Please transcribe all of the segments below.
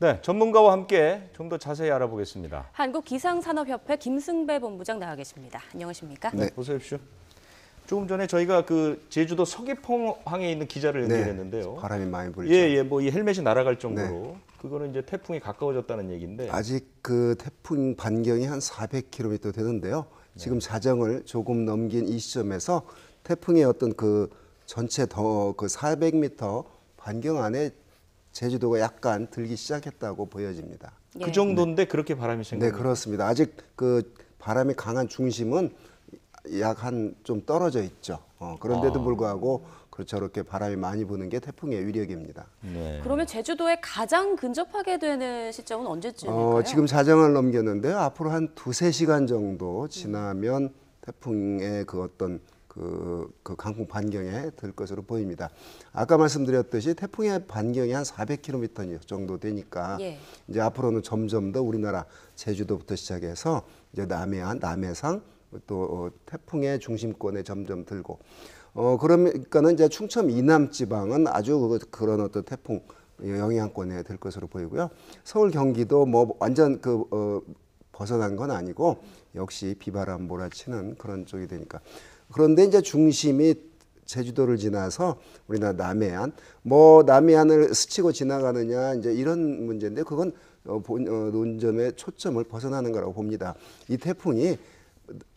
네, 전문가와 함께 좀 더 자세히 알아보겠습니다. 한국기상산업협회 김승배 본부장 나와 계십니다. 안녕하십니까? 네, 보십시오. 조금 전에 저희가 그 제주도 서귀포항에 있는 기자를 연결했는데요. 바람이 많이 불죠. 예, 뭐 이 헬멧이 날아갈 정도로 그거는 이제 태풍이 가까워졌다는 얘기인데. 아직 그 태풍 반경이 한 400km 되는데요. 지금 자정을 조금 넘긴 이 시점에서 태풍의 어떤 그 전체 더 그 400m 반경 안에 제주도가 약간 들기 시작했다고 보여집니다. 그 정도인데 그렇게 바람이 센 네, 겁니까? 그렇습니다. 아직 그 바람이 강한 중심은 약 한 좀 떨어져 있죠. 그런데도 불구하고 저렇게 바람이 많이 부는 게 태풍의 위력입니다. 네. 그러면 제주도에 가장 근접하게 되는 시점은 언제쯤일까요? 지금 자정을 넘겼는데요. 앞으로 한 2~3시간 정도 지나면 태풍의 그 어떤 그 강풍 반경에 들 것으로 보입니다. 아까 말씀드렸듯이 태풍의 반경이 한 400km 정도 되니까 이제 앞으로는 점점 더 우리나라 제주도부터 시작해서 이제 남해안, 남해상 또 태풍의 중심권에 점점 들고 그러니까는 이제 충청 이남 지방은 아주 그런 어떤 태풍 영향권에 들 것으로 보이고요. 서울, 경기도 뭐 완전 벗어난 건 아니고 역시 비바람 몰아치는 그런 쪽이 되니까. 그런데 이제 중심이 제주도를 지나서 우리나라 남해안, 뭐 남해안을 스치고 지나가느냐 이제 이런 문제인데 그건 논점의 초점을 벗어나는 거라고 봅니다. 이 태풍이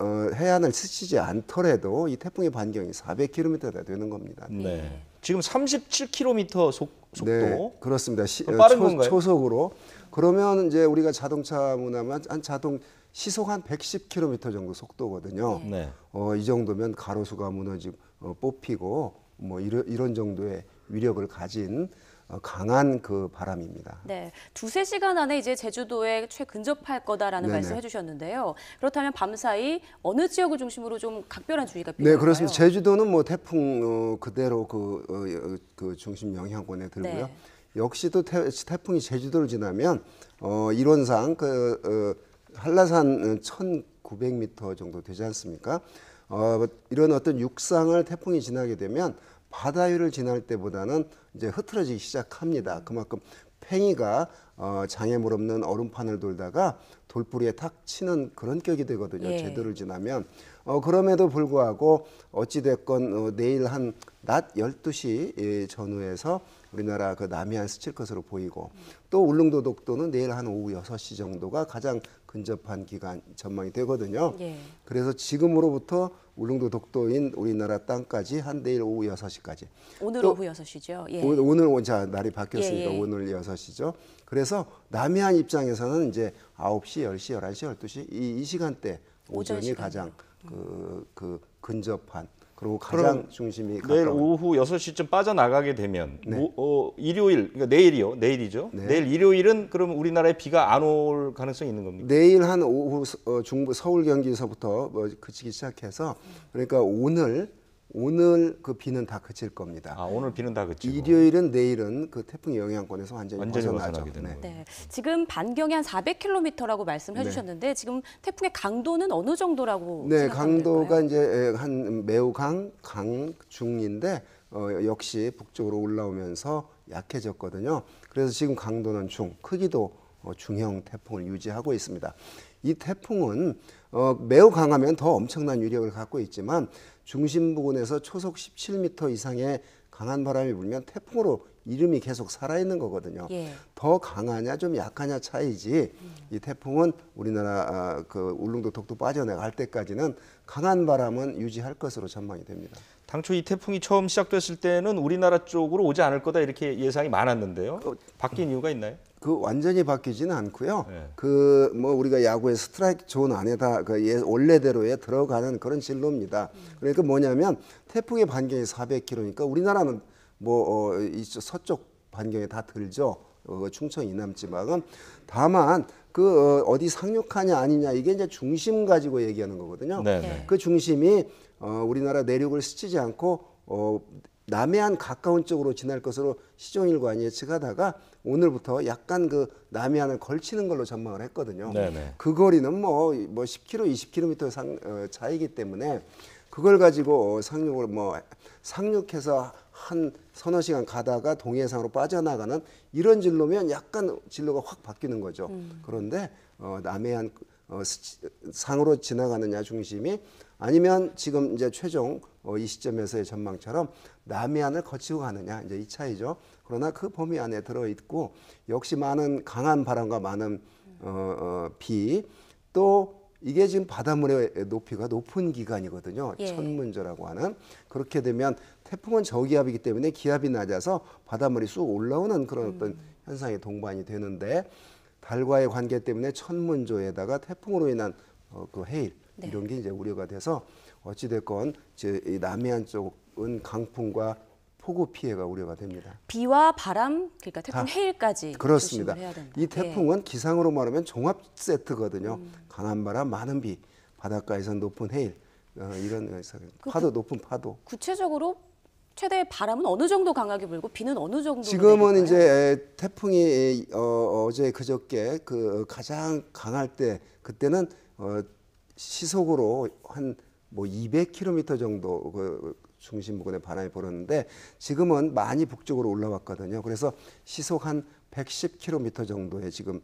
해안을 스치지 않더라도 이 태풍의 반경이 400km가 되는 겁니다. 네. 지금 37km 속도. 네, 그렇습니다. 빠른 건가요? 초속으로. 그러면 이제 우리가 자동차 문화면 시속 한 110km 정도 속도거든요. 네. 이 정도면 가로수가 무너지고 뽑히고 뭐 이런 정도의 위력을 가진 강한 그 바람입니다. 네, 2~3시간 안에 이제 제주도에 최근접할 거다라는 말씀 해주셨는데요. 그렇다면 밤사이 어느 지역을 중심으로 좀 각별한 주의가 필요할까요? 네, 그렇습니다. 제주도는 뭐 태풍 그대로 그 중심 영향권에 들고요. 네. 역시 또 태풍이 제주도를 지나면 이론상 한라산 1,900m 정도 되지 않습니까? 이런 어떤 육상을 태풍이 지나게 되면 바다 위를 지날 때보다는 이제 흐트러지기 시작합니다. 그만큼 팽이가 장애물 없는 얼음판을 돌다가 돌부리에 탁 치는 그런 격이 되거든요. 제도를 지나면. 그럼에도 불구하고 어찌됐건 내일 한 낮 12시 전후에서 우리나라 그 남해안 스칠 것으로 보이고 또 울릉도 독도는 내일 한 오후 6시 정도가 가장 근접한 기간 전망이 되거든요. 그래서 지금으로부터 울릉도 독도인 우리나라 땅까지 한 내일 오후 6시까지. 오늘 오후 6시죠. 오늘 날이 바뀌었으니까 오늘 6시죠. 그래서 남해안 입장에서는 이제 9시, 10시, 11시, 12시 이 시간대 오전이 가장 그 근접한 그리고 가장 중심이 가까운. 내일 오후 6시쯤 빠져나가게 되면 일요일, 그러니까 내일이죠. 네. 내일 일요일은 그럼 우리나라에 비가 안 올 가능성이 있는 겁니까? 내일 한 오후 중부 서울 경기에서부터 그치기 시작해서 그러니까 오늘 그 비는 다 그칠 겁니다. 오늘 비는 다 그치고. 일요일은 내일은 그 태풍의 영향권에서 완전히 벗어나죠. 벗어나게 되는 거예요. 네, 지금 반경이 한 400km라고 말씀해 주셨는데 지금 태풍의 강도는 어느 정도라고 네, 생각하면 강도가 될까요? 이제 한 매우 강중인데 역시 북쪽으로 올라오면서 약해졌거든요. 그래서 지금 강도는 중, 크기도 중형 태풍을 유지하고 있습니다. 이 태풍은 매우 강하면 더 엄청난 위력을 갖고 있지만 중심 부근에서 초속 17m 이상의 강한 바람이 불면 태풍으로 이름이 계속 살아있는 거거든요. 더 강하냐 좀 약하냐 차이지 이 태풍은 우리나라 그 울릉도 독도 빠져나갈 때까지는 강한 바람은 유지할 것으로 전망이 됩니다. 당초 이 태풍이 처음 시작됐을 때는 우리나라 쪽으로 오지 않을 거다 이렇게 예상이 많았는데요. 바뀐 이유가 있나요? 완전히 바뀌지는 않고요. 네. 뭐 우리가 야구의 스트라이크 존 안에다 원래대로에 들어가는 그런 진로입니다. 그러니까 뭐냐면 태풍의 반경이 400km니까 우리나라는 이쪽 서쪽 반경에 다 들죠. 충청 이남 지방은 다만 어디 상륙하냐 아니냐 이게 이제 중심 가지고 얘기하는 거거든요. 네. 그 중심이 우리나라 내륙을 스치지 않고 남해안 가까운 쪽으로 지날 것으로 시종일관 예측하다가 오늘부터 약간 그 남해안을 걸치는 걸로 전망을 했거든요. 네네. 그 거리는 뭐 10km, 20km 차이기 때문에 그걸 가지고 상륙해서 한 서너 시간 가다가 동해상으로 빠져나가는 이런 진로면 약간 진로가 확 바뀌는 거죠. 그런데 남해안 상으로 지나가느냐 중심이 아니면 지금 이제 최종 이 시점에서의 전망처럼 남해안을 거치고 가느냐 이제 이 차이죠. 그러나 그 범위 안에 들어 있고 역시 많은 강한 바람과 많은 비 또 이게 지금 바닷물의 높이가 높은 기간이거든요. 예. 천문조라고 하는. 그렇게 되면 태풍은 저기압이기 때문에 기압이 낮아서 바닷물이 쑥 올라오는 그런 어떤 현상이 동반이 되는데 달과의 관계 때문에 천문조에다가 태풍으로 인한 그 해일 네. 이런 게 이제 우려가 돼서 어찌됐건 이 남해안 쪽은 강풍과 폭우 피해가 우려가 됩니다. 비와 바람, 그러니까 태풍 해일까지 그렇습니다. 조심을 해야 된다. 이 태풍은 기상으로 말하면 종합 세트거든요. 강한 바람, 많은 비, 바닷가에서 높은 해일, 이런 파도, 높은 파도. 구체적으로 최대 바람은 어느 정도 강하게 불고 비는 어느 정도 지금은 내릴까요? 이제 태풍이 어제 그저께 그 가장 강할 때 그때는 시속으로 한 뭐 200km 정도 그 중심 부근에 바람이 불었는데 지금은 많이 북쪽으로 올라왔거든요. 그래서 시속 한 110km 정도의 지금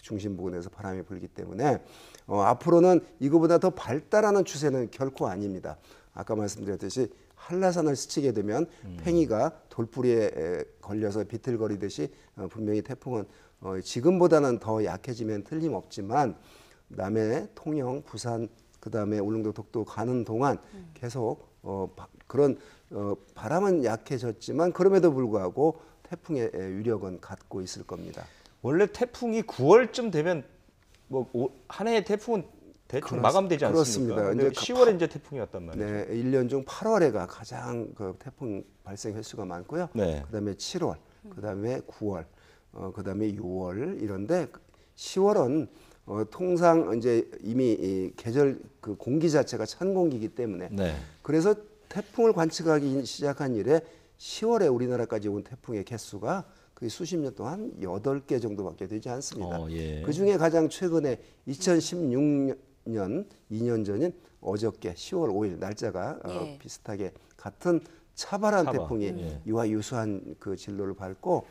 중심 부근에서 바람이 불기 때문에 앞으로는 이거보다 더 발달하는 추세는 결코 아닙니다. 아까 말씀드렸듯이 한라산을 스치게 되면 팽이가 돌뿌리에 걸려서 비틀거리듯이 분명히 태풍은 지금보다는 더 약해지면 틀림없지만 남해, 통영, 부산 그다음에 울릉도, 독도 가는 동안 계속 그런 바람은 약해졌지만 그럼에도 불구하고 태풍의 위력은 갖고 있을 겁니다. 원래 태풍이 9월쯤 되면 뭐 한 해의 태풍은 대충 마감되지 않습니까? 그렇습니다. 근데 10월에 이제 태풍이 왔단 말이죠. 네, 1년 중 8월에가 가장 그 태풍 발생 횟수가 많고요. 네. 그다음에 7월, 그다음에 9월, 그다음에 6월 이런데 10월은 통상 이제 이미 이 계절 그 공기 자체가 찬 공기이기 때문에 네. 그래서 태풍을 관측하기 시작한 이래 10월에 우리나라까지 온 태풍의 개수가 그 수십 년 동안 8개 정도밖에 되지 않습니다. 예. 그중에 가장 최근에 2016년 2년 전인 어저께 10월 5일 날짜가 예. 비슷하게 같은 차바란 차바. 태풍이 예. 이와 유사한 그 진로를 밟고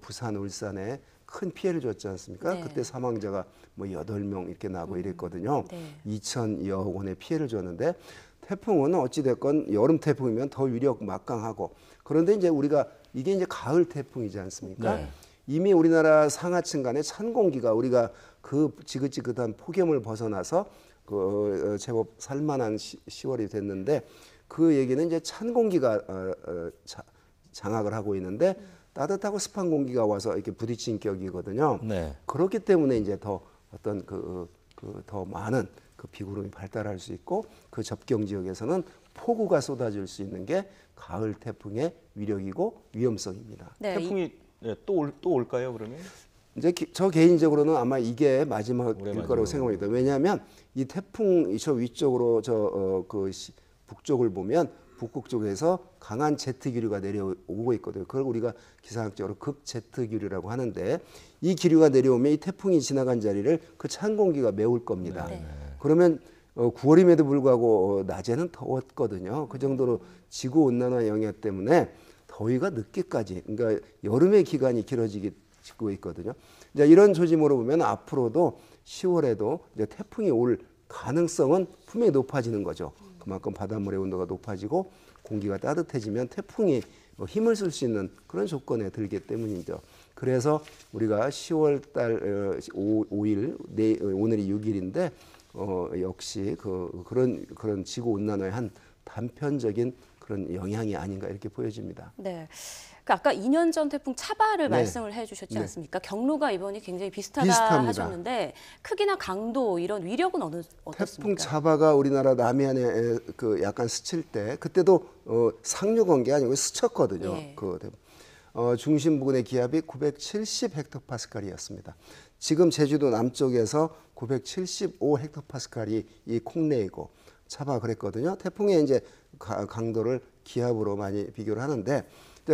부산, 울산에 큰 피해를 줬지 않습니까? 네. 그때 사망자가 뭐 8명 이렇게 나고 이랬거든요. 네. 2,000여억 원의 피해를 줬는데 태풍은 어찌됐건 여름 태풍이면 더 위력 막강하고 그런데 이제 우리가 이게 이제 가을 태풍이지 않습니까? 네. 이미 우리나라 상하층 간의 찬 공기가 우리가 그 지긋지긋한 폭염을 벗어나서 그 제법 살만한 10월이 됐는데 그 얘기는 이제 찬 공기가 장악을 하고 있는데 따뜻하고 습한 공기가 와서 이렇게 부딪힌 격이거든요. 네. 그렇기 때문에 이제 더 어떤 더 많은 그 비구름이 발달할 수 있고 그 접경 지역에서는 폭우가 쏟아질 수 있는 게 가을 태풍의 위력이고 위험성입니다. 네, 태풍이 또 올까요, 그러면? 이제 저 개인적으로는 아마 이게 마지막일 올해 거라고 마지막으로. 생각합니다. 왜냐하면 이 태풍 저 위쪽으로 북쪽을 보면 북극 쪽에서 강한 제트 기류가 내려오고 있거든요. 그걸 우리가 기상학적으로 극 제트 기류라고 하는데 이 기류가 내려오면 이 태풍이 지나간 자리를 그 찬 공기가 메울 겁니다. 네. 그러면 9월임에도 불구하고 낮에는 더웠거든요. 그 정도로 지구 온난화 영향 때문에 더위가 늦게까지 그러니까 여름의 기간이 길어지고 있거든요. 이제 이런 조짐으로 보면 앞으로도 10월에도 이제 태풍이 올 가능성은 분명히 높아지는 거죠. 그만큼 바닷물의 온도가 높아지고 공기가 따뜻해지면 태풍이 힘을 쓸 수 있는 그런 조건에 들기 때문이죠. 그래서 우리가 10월 달 5일, 오늘이 6일인데 역시 그런 지구 온난화의 한 단편적인 그런 영향이 아닌가 이렇게 보여집니다. 네. 그 아까 2년 전 태풍 차바를 네. 말씀을 해주셨지 네. 않습니까? 경로가 이번이 굉장히 비슷하다 비슷합니다. 하셨는데 크기나 강도 이런 위력은 태풍 어떻습니까? 차바가 우리나라 남해안에 그 약간 스칠 때 그때도 상륙한 게 아니고 스쳤거든요. 예. 중심 부근의 기압이 970 헥토파스칼이었습니다. 지금 제주도 남쪽에서 975 헥토파스칼이 이 콩레이고 차바 그랬거든요. 태풍의 이제 강도를 기압으로 많이 비교를 하는데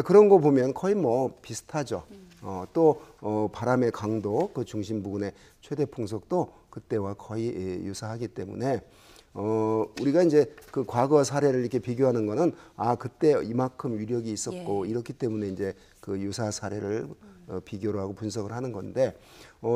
그런 거 보면 거의 뭐 비슷하죠. 또 바람의 강도, 그 중심 부근의 최대 풍속도 그때와 거의 유사하기 때문에 우리가 이제 그 과거 사례를 이렇게 비교하는 거는 그때 이만큼 위력이 있었고 이렇기 때문에 이제 그 유사 사례를 비교를 하고 분석을 하는 건데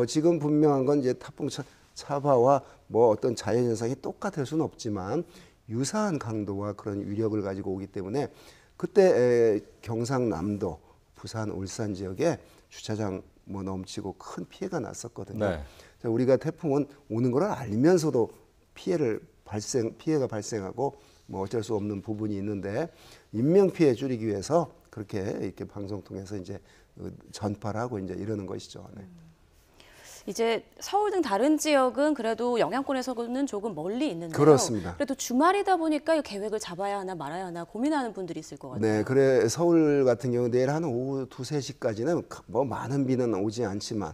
지금 분명한 건 이제 타풍 차바와 뭐 어떤 자연 현상이 똑같을 수는 없지만 유사한 강도와 그런 위력을 가지고 오기 때문에 그때 경상남도, 부산, 울산 지역에 주차장 뭐 넘치고 큰 피해가 났었거든요. 네. 우리가 태풍은 오는 걸 알면서도 피해가 발생하고 뭐 어쩔 수 없는 부분이 있는데 인명 피해 줄이기 위해서 그렇게 이렇게 방송 통해서 이제 전파를 하고 이제 이러는 것이죠. 네. 이제 서울 등 다른 지역은 그래도 영향권에서는 조금 멀리 있는데요. 그렇습니다. 그래도 주말이다 보니까 이 계획을 잡아야 하나 말아야 하나 고민하는 분들이 있을 것 같아요. 네, 그래 서울 같은 경우 내일 한 오후 2, 3시까지는 뭐 많은 비는 오지 않지만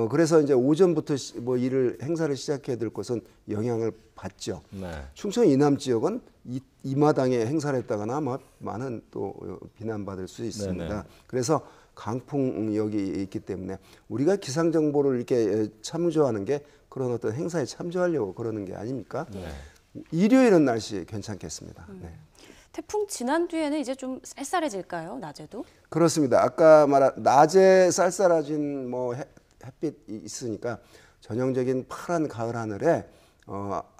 그래서 이제 오전부터 뭐 행사를 시작해야 될 곳은 영향을 받죠. 네. 충청 이남 지역은 이 마당에 행사를 했다거나 아마 많은 또 비난받을 수 있습니다. 네네. 그래서 강풍역이 있기 때문에 우리가 기상 정보를 이렇게 참조하는 게 그런 어떤 행사에 참조하려고 그러는 게 아닙니까? 네. 일요일은 날씨 괜찮겠습니다. 네. 태풍 지난 뒤에는 이제 좀 쌀쌀해질까요? 낮에도? 그렇습니다. 아까 말한 낮에 쌀쌀해진 뭐 햇빛이 있으니까 전형적인 파란 가을 하늘에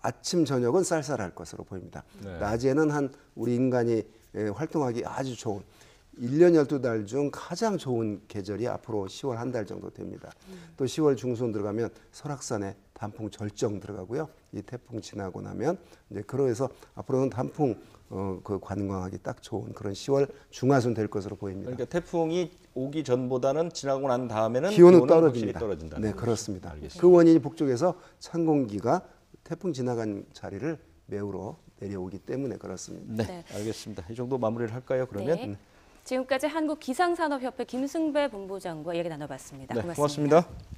아침 저녁은 쌀쌀할 것으로 보입니다. 네. 낮에는 우리 인간이 활동하기 아주 좋은 1년 12달 중 가장 좋은 계절이 앞으로 10월 한 달 정도 됩니다. 또 10월 중순 들어가면 설악산에 단풍 절정 들어가고요. 이 태풍 지나고 나면 이제 그러해서 앞으로는 단풍 그 관광하기 딱 좋은 그런 10월 중하순 될 것으로 보입니다. 그러니까 태풍이 오기 전보다는 지나고 난 다음에는 기온은 확실히 떨어집니다. 떨어진다. 네, 그렇습니다. 알겠습니다. 그 원인이 북쪽에서 찬 공기가 태풍 지나간 자리를 메우러 내려오기 때문에 그렇습니다. 네, 네. 알겠습니다. 이 정도 마무리를 할까요? 그러면 네. 지금까지 한국기상산업협회 김승배 본부장과 이야기 나눠봤습니다. 네, 고맙습니다. 고맙습니다.